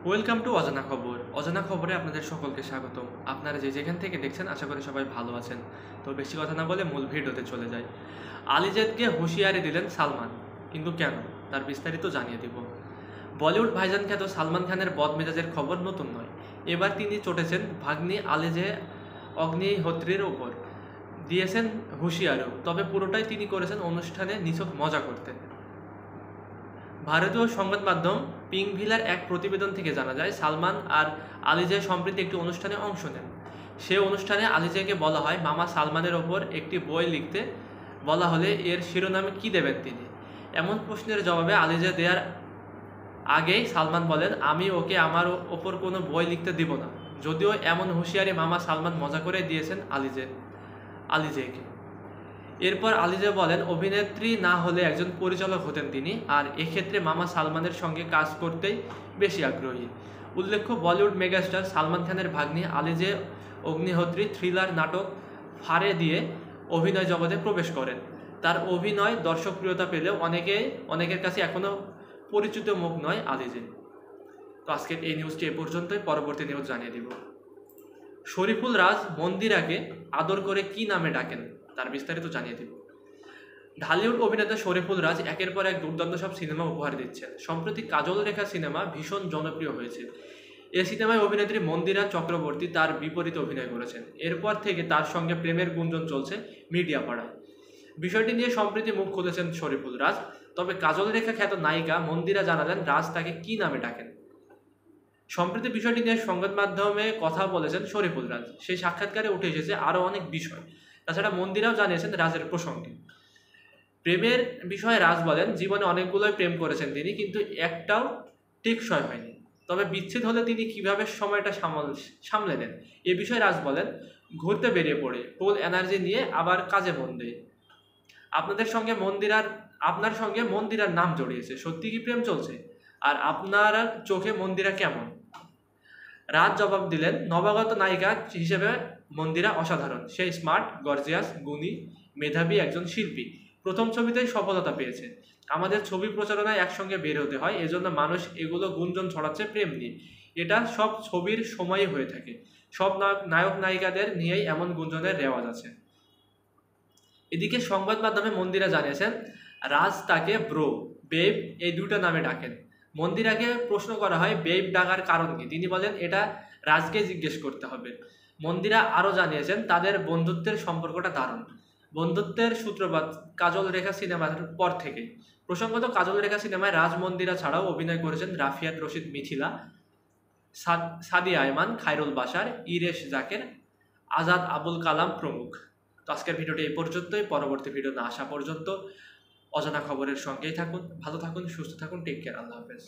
Welcome to অজানা খবর। অজানা খবরে আপনাদের সকলকে স্বাগতম। আপনারা যে যেখান থেকে দেখছেন আশা করি সবাই ভালো আছেন। তো বেশি কথা না বলে মূল ভিডিওতে চলে যায়। আলিজেদকে হুঁশিয়ারি দিলেন সালমান, কিন্তু কেন, তার বিস্তারিত জানিয়ে দিব। বলিউড ভাইজান খ্যাত সালমান খানের বদমেজাজের খবর নতুন নয়। এবার তিনি চটেছেন ভাগ্নি আলিজে অগ্নিহোত্রীর ওপর, দিয়েছেন হুঁশিয়ারিও, তবে পুরোটাই তিনি করেছেন অনুষ্ঠানে নিছক মজা করতে। ভারতীয় সংবাদ মাধ্যম পিঙ্কভিলার এক প্রতিবেদন থেকে জানা যায়, সালমান আর আলিজে সম্প্রতি একটি অনুষ্ঠানে অংশ নেন। সে অনুষ্ঠানে আলিজেকে বলা হয় মামা সালমানের ওপর একটি বই লিখতে বলা হলে এর শিরোনামে কি দেবেন তিনি। এমন প্রশ্নের জবাবে আলিজে দেওয়ার আগেই সালমান বলেন, আমি ওকে আমার ওপর কোনো বই লিখতে দিব না। যদিও এমন হুঁশিয়ারি মামা সালমান মজা করে দিয়েছেন আলিজেকে। এরপর আলিজা বলেন, অভিনেত্রী না হলে একজন পরিচালক হতেন তিনি, আর এক্ষেত্রে মামা সালমানের সঙ্গে কাজ করতেই বেশি আগ্রহী। উল্লেখ্য, বলিউড মেগাস্টার সালমান খানের ভাগ্নি আলিজে অগ্নিহোত্রী থ্রিলার নাটক ফারে দিয়ে অভিনয় জগতে প্রবেশ করেন। তার অভিনয় দর্শকপ্রিয়তা পেলেও অনেকের কাছে এখনও পরিচিত মুখ নয় আলিজে। তো আজকের এই নিউজটি এ পর্যন্তই, পরবর্তী নিউজ জানিয়ে দিব। শরীফুল রাজ মন্দিরাকে আদর করে কি নামে ডাকেন, তার বিস্তারিত জানিয়ে দিব। ঢালিউড অভিনেতা শরীফুল রাজ একের পর এক দুর্দান্ত সব সিনেমা উপহার দিচ্ছেন। সম্প্রতি কাজল রেখা সিনেমা ভীষণ জনপ্রিয় হয়েছে। এ সিনেমায় অভিনেত্রী মন্দিরা চক্রবর্তী তার বিপরীতে অভিনয় করেছেন। এরপর থেকে তার সঙ্গে প্রেমের গুঞ্জন চলছে মিডিয়া পাড়ায়। বিষয়টি নিয়ে সম্প্রতি মুখ খুলেছেন শরীফুল রাজ। তবে কাজল রেখা খ্যাত নায়িকা মন্দিরা জানালেন রাজ তাকে কি নামে ডাকেন। সম্প্রতি বিষয়টি নিয়ে সংবাদ মাধ্যমে কথা বলেছেন শরীফুল রাজ। সেই সাক্ষাৎকারে উঠে এসেছে আরও অনেক বিষয়। তাছাড়া মন্দিরাও জানিয়েছেন রাজের প্রসঙ্গে। প্রেমের বিষয়ে রাজ বলেন, জীবনে অনেকগুলোই প্রেম করেছেন তিনি, কিন্তু একটাও টেকসই হয়নি। তবে বিচ্ছেদ হলে তিনি কিভাবে সময়টা সামলে নেন এ বিষয়ে রাজ বলেন, ঘুরতে বেরিয়ে পড়ে ফুল এনার্জি নিয়ে আবার কাজে মন দেয়। আপনার সঙ্গে মন্দিরার নাম জড়িয়েছে, সত্যি কি প্রেম চলছে? আর আপনার চোখে মন্দিরা কেমন? রাজ জবাব দিলেন, নবাগত নায়িকা হিসেবে মন্দিরা অসাধারণ। সে স্মার্ট, গর্জিয়াস, গুণী, মেধাবী একজন শিল্পী। প্রথম ছবিতেই সফলতা পেয়েছে। আমাদের ছবি প্রচারণায় একসঙ্গে বের হতে হয়, এজন্য মানুষ এগুলো গুঞ্জন ছড়াচ্ছে প্রেম নিয়ে। এটা সব ছবির সময়ই হয়ে থাকে। সব নায়ক নায়িকাদের নিয়েই এমন গুঞ্জনের রেওয়াজ আছে। এদিকে সংবাদ মাধ্যমে মন্দিরা জানিয়েছেন রাজ তাকে ব্রো, বেব এই দুটো নামে ডাকেন। মন্দিরাকে প্রশ্ন করা হয় বেব ডাকার কারণ কি, তিনি বলেন এটা রাজকে জিজ্ঞেস করতে হবে। মন্দিরা আরও জানিয়েছেন তাদের বন্ধুত্বের সম্পর্কটা দারুণ। বন্ধুত্বের সূত্রপাত কাজল রেখা সিনেমার পর থেকে। প্রসঙ্গত, কাজল রেখা সিনেমায় রাজ মন্দিরা ছাড়াও অভিনয় করেছেন রাফিয়াত রশিদ মিথিলা, সাদিয়া আয়মান, খায়রুল বাশার, ইরেশ জাকের, আজাদ আবুল কালাম প্রমুখ। তো আজকের ভিডিওটি এই পর্যন্তই। পরবর্তী ভিডিও না আসা পর্যন্ত অজানা খবরের সঙ্গেই থাকুন। ভালো থাকুন, সুস্থ থাকুন। Take care. আল্লাহ হাফেজ।